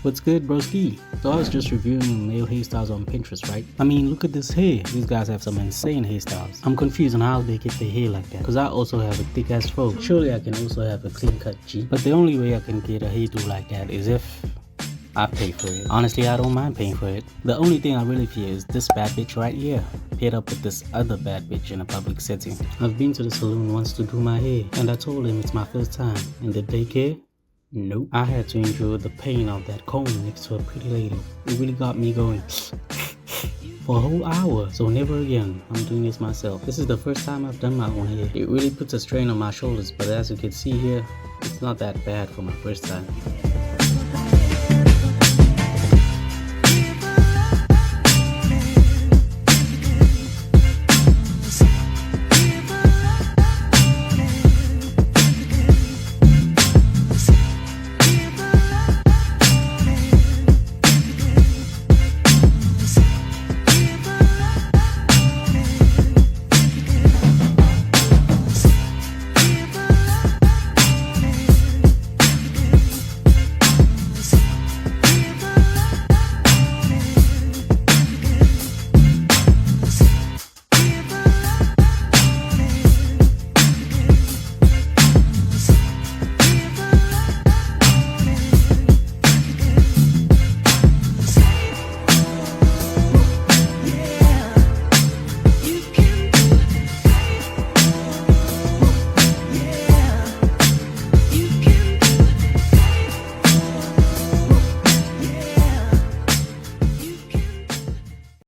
What's good, broski? So I was just reviewing male hairstyles on Pinterest, right? I mean, look at this hair. These guys have some insane hairstyles. I'm confused on how they get their hair like that, because I also have a thick ass fro. Surely I can also have a clean cut G. But the only way I can get a hairdo like that is if I pay for it. Honestly, I don't mind paying for it. The only thing I really fear is this bad bitch right here, paired up with this other bad bitch in a public setting. I've been to the salon once to do my hair, and I told him it's my first time. And did they care? Nope. I had to endure the pain of that comb next to a pretty lady. It really got me going for a whole hour. So never again. I'm doing this myself. This is the first time I've done my own hair. It really puts a strain on my shoulders, but as you can see here, it's not that bad for my first time.